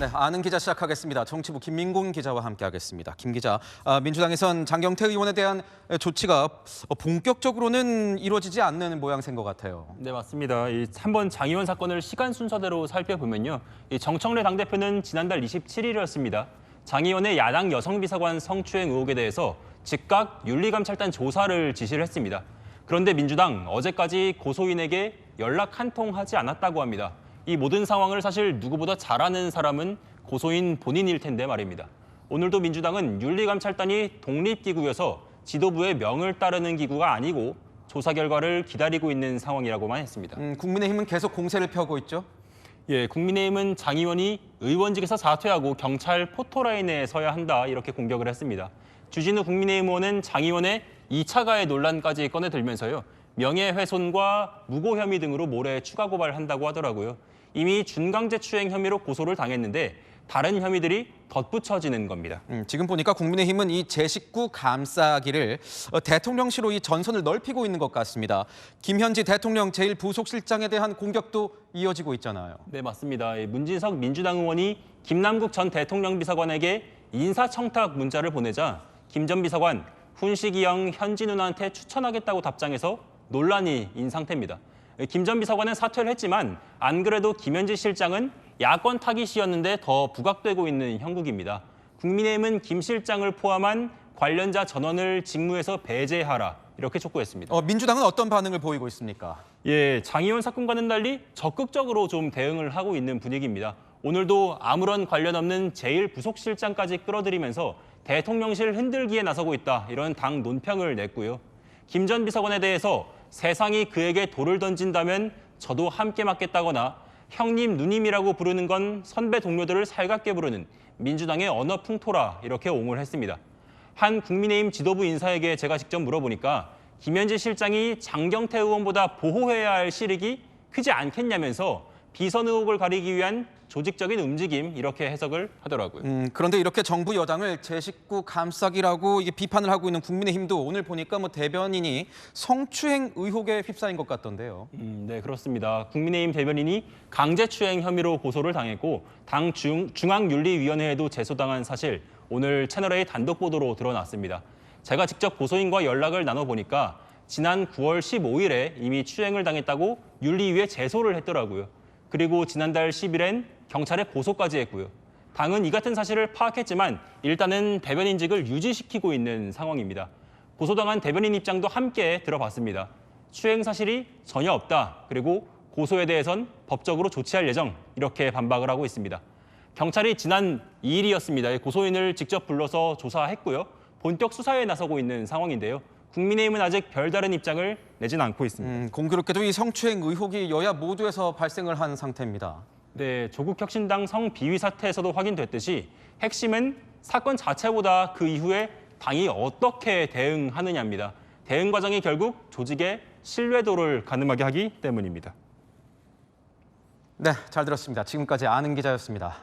네, 아는 기자 시작하겠습니다. 정치부 김민곤 기자와 함께하겠습니다. 김 기자, 민주당에선 장경태 의원에 대한 조치가 본격적으로는 이루어지지 않는 모양새인 것 같아요. 네, 맞습니다. 이 한번 장 의원 사건을 시간 순서대로 살펴보면요. 이 정청래 당대표는 지난달 27일이었습니다. 장 의원의 야당 여성비서관 성추행 의혹에 대해서 즉각 윤리감찰단 조사를 지시를 했습니다. 그런데 민주당 어제까지 고소인에게 연락 한 통 하지 않았다고 합니다. 이 모든 상황을 사실 누구보다 잘 아는 사람은 고소인 본인일 텐데 말입니다. 오늘도 민주당은 윤리감찰단이 독립기구여서 지도부의 명을 따르는 기구가 아니고 조사 결과를 기다리고 있는 상황이라고만 했습니다. 국민의힘은 계속 공세를 펴고 있죠? 예, 국민의힘은 장 의원이 의원직에서 사퇴하고 경찰 포토라인에 서야 한다 이렇게 공격을 했습니다. 주진우 국민의힘 의원은 장 의원의 2차 가해 논란까지 꺼내들면서요. 명예훼손과 무고 혐의 등으로 모레 추가 고발한다고 하더라고요. 이미 준강제추행 혐의로 고소를 당했는데 다른 혐의들이 덧붙여지는 겁니다. 지금 보니까 국민의힘은 이 제 식구 감싸기를 대통령실로 이 전선을 넓히고 있는 것 같습니다. 김현지 대통령 제1부속실장에 대한 공격도 이어지고 있잖아요. 네, 맞습니다. 문진석 민주당 의원이 김남국 전 대통령 비서관에게 인사청탁 문자를 보내자 김 전 비서관 훈시기형 현지 누나한테 추천하겠다고 답장해서 논란이 인 상태입니다. 김 전 비서관은 사퇴를 했지만 안 그래도 김현지 실장은 야권 타깃이었는데 더 부각되고 있는 형국입니다. 국민의힘은 김 실장을 포함한 관련자 전원을 직무에서 배제하라 이렇게 촉구했습니다. 민주당은 어떤 반응을 보이고 있습니까? 예, 장 의원 사건과는 달리 적극적으로 좀 대응을 하고 있는 분위기입니다. 오늘도 아무런 관련 없는 제1부속실장까지 끌어들이면서 대통령실 흔들기에 나서고 있다 이런 당 논평을 냈고요. 김 전 비서관에 대해서 세상이 그에게 돌을 던진다면 저도 함께 맞겠다거나 형님, 누님이라고 부르는 건 선배 동료들을 살갑게 부르는 민주당의 언어 풍토라 이렇게 옹호를 했습니다. 한 국민의힘 지도부 인사에게 제가 직접 물어보니까 김현지 실장이 장경태 의원보다 보호해야 할 실익이 크지 않겠냐면서 비선 의혹을 가리기 위한 조직적인 움직임 이렇게 해석을 하더라고요. 그런데 이렇게 정부 여당을 제 식구 감싸기라고 이게 비판을 하고 있는 국민의힘도 오늘 보니까 대변인이 성추행 의혹에 휩싸인 것 같던데요. 네, 그렇습니다. 국민의힘 대변인이 강제추행 혐의로 고소를 당했고 당 중앙윤리위원회에도 제소당한 사실 오늘 채널A 단독 보도로 드러났습니다. 제가 직접 고소인과 연락을 나눠보니까 지난 9월 15일에 이미 추행을 당했다고 윤리위에 제소를 했더라고요. 그리고 지난달 10일엔 경찰에 고소까지 했고요. 당은 이 같은 사실을 파악했지만 일단은 대변인직을 유지시키고 있는 상황입니다. 고소당한 대변인 입장도 함께 들어봤습니다. 추행 사실이 전혀 없다. 그리고 고소에 대해선 법적으로 조치할 예정. 이렇게 반박을 하고 있습니다. 경찰이 지난 2일이었습니다. 고소인을 직접 불러서 조사했고요. 본격 수사에 나서고 있는 상황인데요. 국민의힘은 아직 별다른 입장을 내진 않고 있습니다. 공교롭게도 이 성추행 의혹이 여야 모두에서 발생을 한 상태입니다. 네, 조국혁신당 성비위 사태에서도 확인됐듯이 핵심은 사건 자체보다 그 이후에 당이 어떻게 대응하느냐입니다. 대응 과정이 결국 조직의 신뢰도를 가늠하게 하기 때문입니다. 네, 잘 들었습니다. 지금까지 아는 기자였습니다.